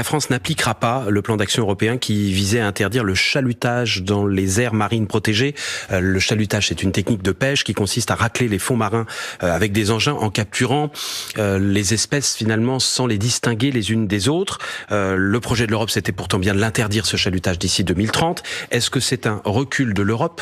La France n'appliquera pas le plan d'action européen qui visait à interdire le chalutage dans les aires marines protégées. Le chalutage, c'est une technique de pêche qui consiste à racler les fonds marins avec des engins en capturant les espèces finalement sans les distinguer les unes des autres. Le projet de l'Europe, c'était pourtant bien de l'interdire, ce chalutage, d'ici 2030. Est-ce que c'est un recul de l'Europe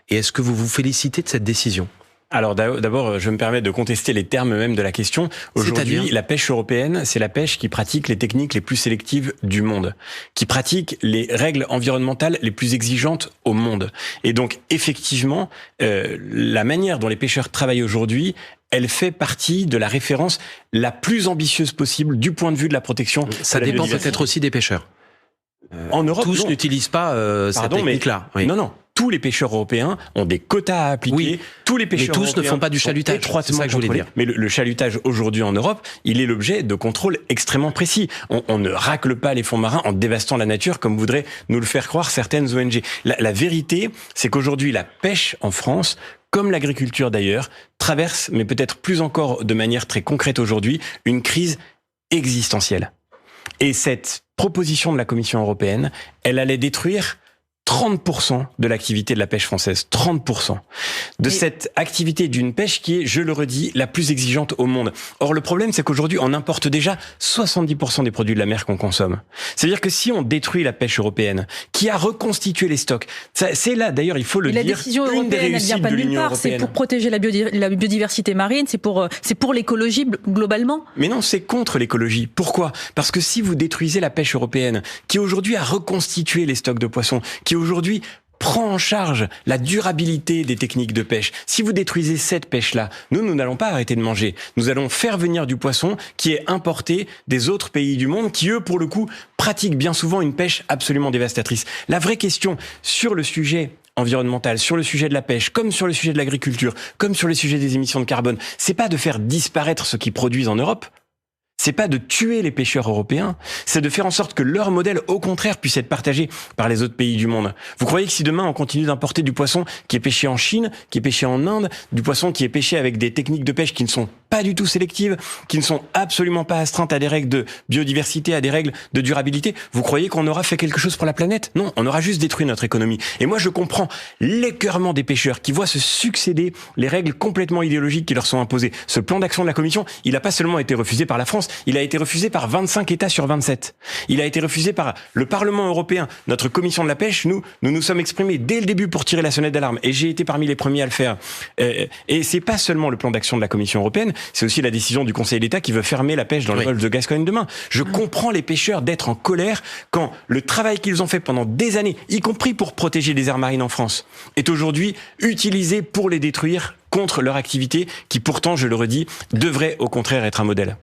et est-ce que vous vous félicitez de cette décision ? Alors d'abord, je me permets de contester les termes même de la question. Aujourd'hui, la pêche européenne, c'est la pêche qui pratique les techniques les plus sélectives du monde, qui pratique les règles environnementales les plus exigeantes au monde. Et donc, effectivement, la manière dont les pêcheurs travaillent aujourd'hui, elle fait partie de la référence la plus ambitieuse possible du point de vue de la protection. Ça dépend peut-être aussi des pêcheurs. En Europe, tous n'utilisent pas cette technique-là. Oui. Non. Tous les pêcheurs européens ont des quotas à appliquer. Oui, tous les pêcheurs mais tous ne font pas du chalutage. C'est ça que je voulais dire. Mais le chalutage aujourd'hui en Europe, il est l'objet de contrôles extrêmement précis. On ne racle pas les fonds marins en dévastant la nature comme voudraient nous le faire croire certaines ONG. La vérité, c'est qu'aujourd'hui, la pêche en France, comme l'agriculture d'ailleurs, traverse, mais peut-être plus encore de manière très concrète aujourd'hui, une crise existentielle. Et cette proposition de la Commission européenne, elle allait détruire 30% de l'activité de la pêche française. 30%. Cette activité d'une pêche qui est, je le redis, la plus exigeante au monde. Or, le problème, c'est qu'aujourd'hui, on importe déjà 70% des produits de la mer qu'on consomme. C'est-à-dire que si on détruit la pêche européenne, qui a reconstitué les stocks, c'est là, d'ailleurs, il faut le dire, la décision européenne, elle vient pas de nulle part. C'est pour protéger la biodiversité marine, c'est pour l'écologie globalement. Mais non, c'est contre l'écologie. Pourquoi ? Parce que si vous détruisez la pêche européenne, qui aujourd'hui a reconstitué les stocks de poissons, qui aujourd'hui prend en charge la durabilité des techniques de pêche. Si vous détruisez cette pêche-là, nous n'allons pas arrêter de manger. Nous allons faire venir du poisson qui est importé des autres pays du monde qui, eux, pour le coup, pratiquent bien souvent une pêche absolument dévastatrice. La vraie question sur le sujet environnemental, sur le sujet de la pêche, comme sur le sujet de l'agriculture, comme sur le sujet des émissions de carbone, c'est pas de faire disparaître ce qu'ils produisent en Europe. C'est pas de tuer les pêcheurs européens, c'est de faire en sorte que leur modèle, au contraire, puisse être partagé par les autres pays du monde. Vous croyez que si demain on continue d'importer du poisson qui est pêché en Chine, qui est pêché en Inde, du poisson qui est pêché avec des techniques de pêche qui ne sont pas du tout sélectives, qui ne sont absolument pas astreintes à des règles de biodiversité, à des règles de durabilité, vous croyez qu'on aura fait quelque chose pour la planète ? Non, on aura juste détruit notre économie. Et moi je comprends l'écœurement des pêcheurs qui voient se succéder les règles complètement idéologiques qui leur sont imposées. Ce plan d'action de la Commission, il n'a pas seulement été refusé par la France, il a été refusé par 25 États sur 27. Il a été refusé par le Parlement européen. Notre commission de la pêche, nous sommes exprimés dès le début pour tirer la sonnette d'alarme. Et j'ai été parmi les premiers à le faire. Et c'est pas seulement le plan d'action de la Commission européenne, c'est aussi la décision du Conseil d'État qui veut fermer la pêche dans le golfe de Gascogne demain. Je comprends les pêcheurs d'être en colère quand le travail qu'ils ont fait pendant des années, y compris pour protéger les aires marines en France, est aujourd'hui utilisé pour les détruire contre leur activité qui pourtant, je le redis, devrait au contraire être un modèle.